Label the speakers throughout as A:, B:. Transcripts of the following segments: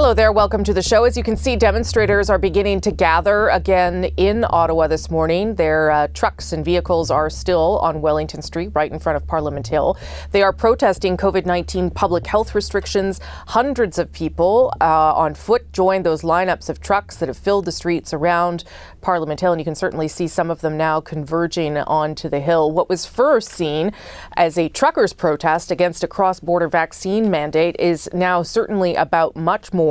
A: Hello there. Welcome to the show. As you can see, demonstrators are beginning to gather again in Ottawa this morning. Their trucks and vehicles are still on Wellington Street, right in front of Parliament Hill. They are protesting COVID-19 public health restrictions. Hundreds of people on foot joined those lineups of trucks that have filled the streets around Parliament Hill, and you can certainly see some of them now converging onto the hill. What was first seen as a truckers' protest against a cross-border vaccine mandate is now certainly about much more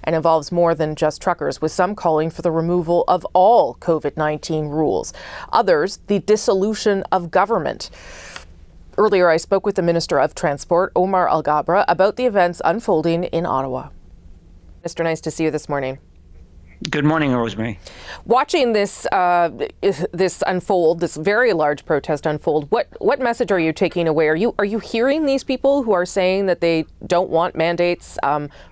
A: and involves more than just truckers, with some calling for the removal of all COVID-19 rules. Others, the dissolution of government. Earlier, I spoke with the Minister of Transport, Omar Alghabra, about the events unfolding in Ottawa. Minister, nice to see you this morning.
B: Good morning, Rosemary.
A: Watching this unfold, this very large protest unfold, what message are you taking away? Are you hearing these people who are saying that they don't want mandates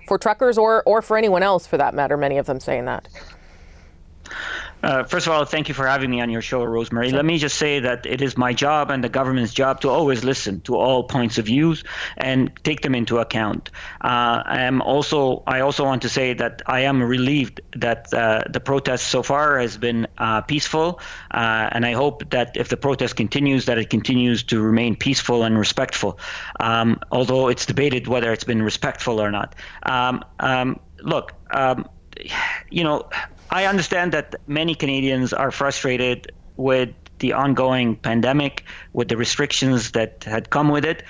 A: for truckers or for anyone else, for that matter? Many of them saying that.
B: First of all, thank you for having me on your show, Rosemary. Let me just say that it is my job and the government's job to always listen to all points of views and take them into account. I also want to say that I am relieved that the protest so far has been peaceful, and I hope that if the protest continues, that it continues to remain peaceful and respectful, although it's debated whether it's been respectful or not. I understand that many Canadians are frustrated with the ongoing pandemic, with the restrictions that had come with it.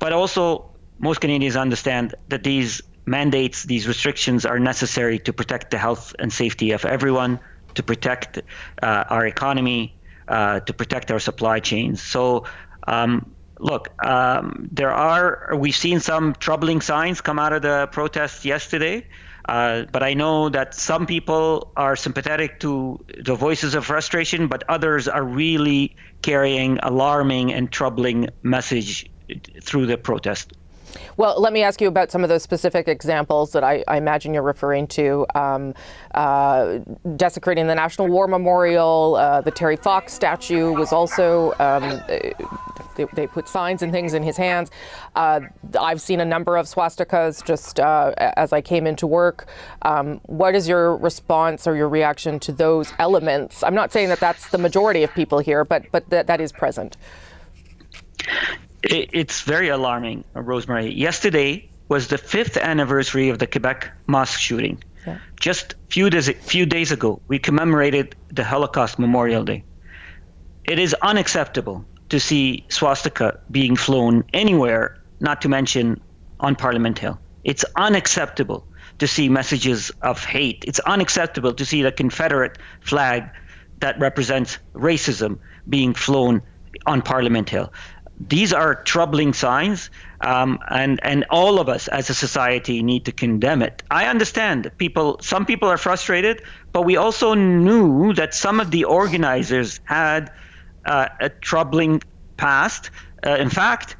B: But also, most Canadians understand that these mandates, these restrictions are necessary to protect the health and safety of everyone, to protect our economy, to protect our supply chains. So, we've seen some troubling signs come out of the protests yesterday. But I know that some people are sympathetic to the voices of frustration, but others are really carrying alarming and troubling message through the protest.
A: Well, let me ask you about some of those specific examples that I imagine you're referring to. Desecrating the National War Memorial, the Terry Fox statue was also, they put signs and things in his hands. I've seen a number of swastikas just as I came into work. What is your response or your reaction to those elements? I'm not saying that that's the majority of people here, but that is present.
B: It's very alarming, Rosemary. Yesterday was the 5th anniversary of the Quebec mosque shooting. Yeah. Just few days ago, we commemorated the Holocaust Memorial Day. It is unacceptable to see swastika being flown anywhere, not to mention on Parliament Hill. It's unacceptable to see messages of hate. It's unacceptable to see the Confederate flag that represents racism being flown on Parliament Hill. These are troubling signs, and all of us as a society need to condemn it. I understand some people are frustrated, but we also knew that some of the organizers had a troubling past. In fact,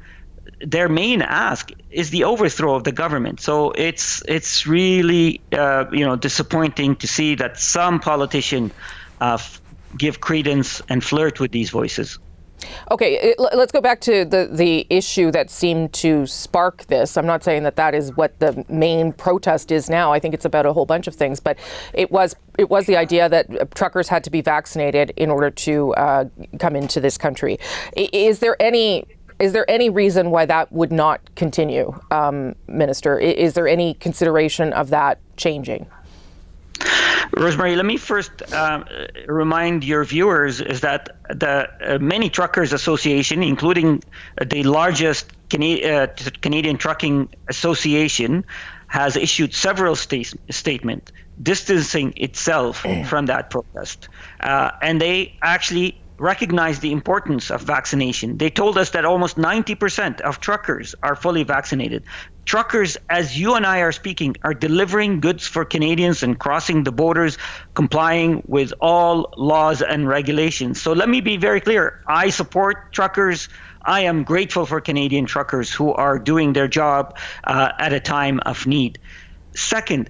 B: their main ask is the overthrow of the government. So it's really disappointing to see that some politicians give credence and flirt with these voices.
A: Okay, let's go back to the issue that seemed to spark this. I'm not saying that is what the main protest is now. I think it's about a whole bunch of things, but it was the idea that truckers had to be vaccinated in order to come into this country. Is there any reason why that would not continue, Minister? Is there any consideration of that changing?
B: Rosemary, let me first remind your viewers is that the many truckers association, including the largest Canadian Trucking Association, has issued several statements distancing itself from that protest. And they actually recognize the importance of vaccination. They told us that almost 90% of truckers are fully vaccinated. Truckers, as you and I are speaking, are delivering goods for Canadians and crossing the borders, complying with all laws and regulations. So let me be very clear. I support truckers. I am grateful for Canadian truckers who are doing their job at a time of need. Second,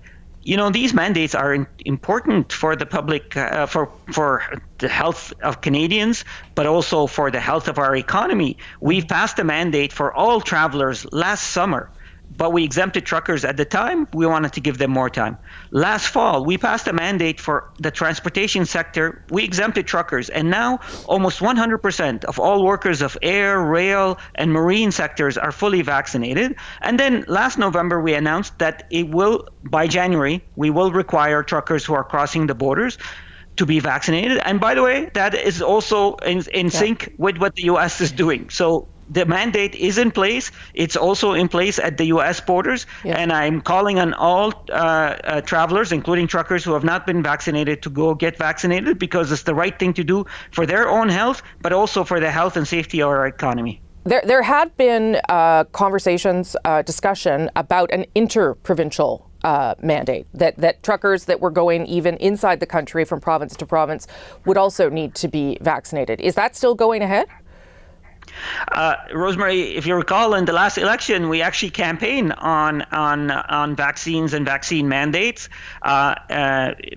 B: these mandates are important for the public, for the health of Canadians, but also for the health of our economy. We've passed a mandate for all travelers last summer but we exempted truckers at the time. We wanted to give them more time. Last fall, we passed a mandate for the transportation sector. We exempted truckers, and now almost 100% of all workers of air, rail, and marine sectors are fully vaccinated. And then last November, we announced that by January, we will require truckers who are crossing the borders to be vaccinated. And by the way, that is also in sync with what the U.S. is doing. So the mandate is in place. It's also in place at the U.S. borders. Yeah. And I'm calling on all travelers, including truckers who have not been vaccinated, to go get vaccinated, because it's the right thing to do for their own health, but also for the health and safety of our economy.
A: There had been conversations, discussion about an interprovincial mandate, that truckers that were going even inside the country from province to province would also need to be vaccinated. Is that still going ahead?
B: Rosemary, if you recall, in the last election, we actually campaigned on vaccines and vaccine mandates.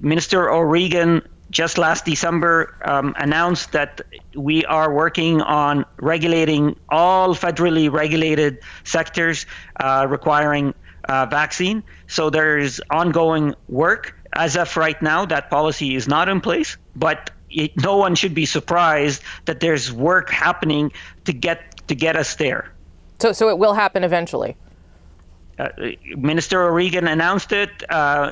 B: Minister O'Regan just last December announced that we are working on regulating all federally regulated sectors requiring vaccine. So there's ongoing work. As of right now, that policy is not in place, but no one should be surprised that there's work happening to get us there.
A: So it will happen eventually.
B: Minister O'Regan announced it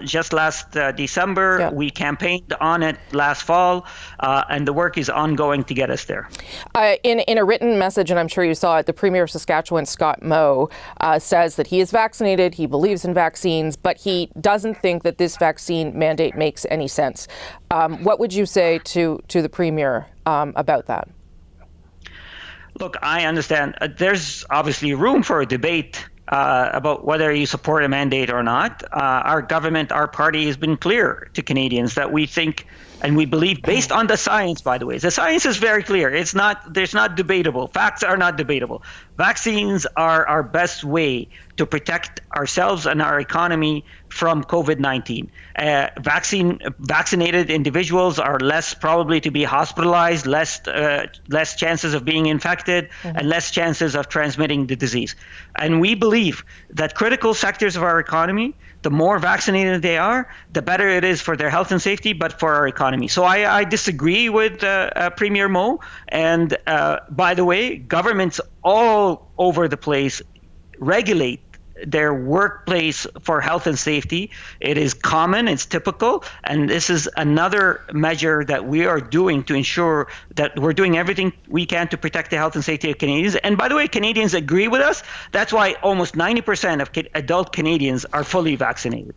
B: just last December. Yeah. We campaigned on it last fall, and the work is ongoing to get us there.
A: In a written message, and I'm sure you saw it, the Premier of Saskatchewan, Scott Moe, says that he is vaccinated, he believes in vaccines, but he doesn't think that this vaccine mandate makes any sense. What would you say to the Premier about that?
B: Look, I understand. There's obviously room for a debate about whether you support a mandate or not. Our government, our party has been clear to Canadians that we think and we believe, based on the science, by the way, the science is very clear. There's not debatable. Facts are not debatable. Vaccines are our best way to protect ourselves and our economy from COVID-19. Vaccinated individuals are less probably to be hospitalized, less chances of being infected, and less chances of transmitting the disease. And we believe that critical sectors of our economy, the more vaccinated they are, the better it is for their health and safety, but for our economy. So I disagree with Premier Moe. And by the way, governments all over the place regulate their workplace for health and safety. It is common, it's typical, and this is another measure that we are doing to ensure that we're doing everything we can to protect the health and safety of Canadians. And by the way, Canadians agree with us. That's why almost 90% of adult Canadians are fully vaccinated.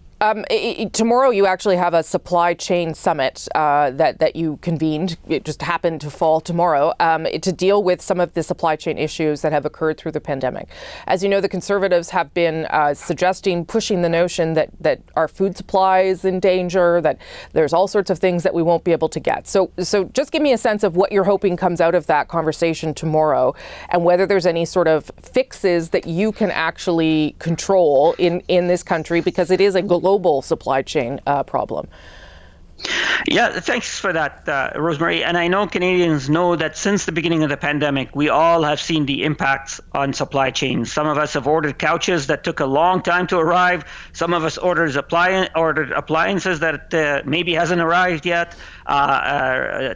A: Tomorrow you actually have a supply chain summit that you convened. It just happened to fall tomorrow to deal with some of the supply chain issues that have occurred through the pandemic. As you know, the Conservatives have been pushing the notion that our food supply is in danger, that there's all sorts of things that we won't be able to get. So just give me a sense of what you're hoping comes out of that conversation tomorrow, and whether there's any sort of fixes that you can actually control in this country, because it is a global supply chain problem.
B: Yeah, thanks for that, Rosemary. And I know Canadians know that since the beginning of the pandemic, we all have seen the impacts on supply chains. Some of us have ordered couches that took a long time to arrive. Some of us ordered appliances that maybe hasn't arrived yet,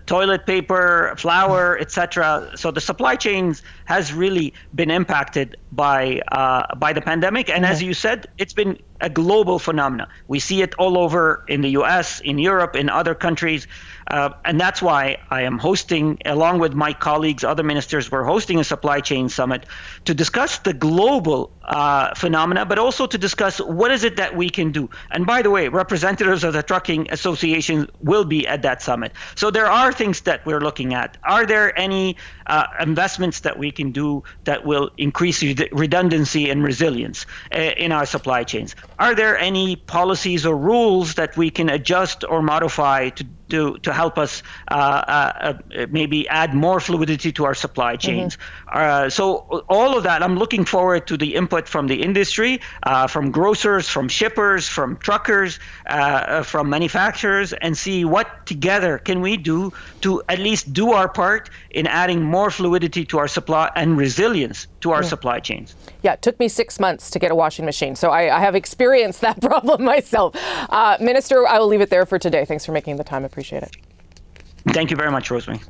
B: toilet paper, flour, etc. So the supply chains has really been impacted by the pandemic. And as you said, it's been a global phenomenon. We see it all over in the US, in Europe, in other countries. And that's why I am hosting, along with my colleagues, other ministers, we're hosting a supply chain summit to discuss the global phenomena, but also to discuss what is it that we can do. And by the way, representatives of the trucking association will be at that summit. So there are things that we're looking at. Are there any investments that we can do that will increase redundancy and resilience in our supply chains? Are there any policies or rules that we can adjust or modify to help us maybe add more fluidity to our supply chains. So all of that, I'm looking forward to the input from the industry, from grocers, from shippers, from truckers, from manufacturers, and see what together can we do to at least do our part in adding more fluidity to our supply and resilience to our supply chains.
A: Yeah, it took me 6 months to get a washing machine, so I have experienced that problem myself. Minister, I will leave it there for today. Thanks for making the time. Appreciate it.
B: Thank you very much, Rosemary.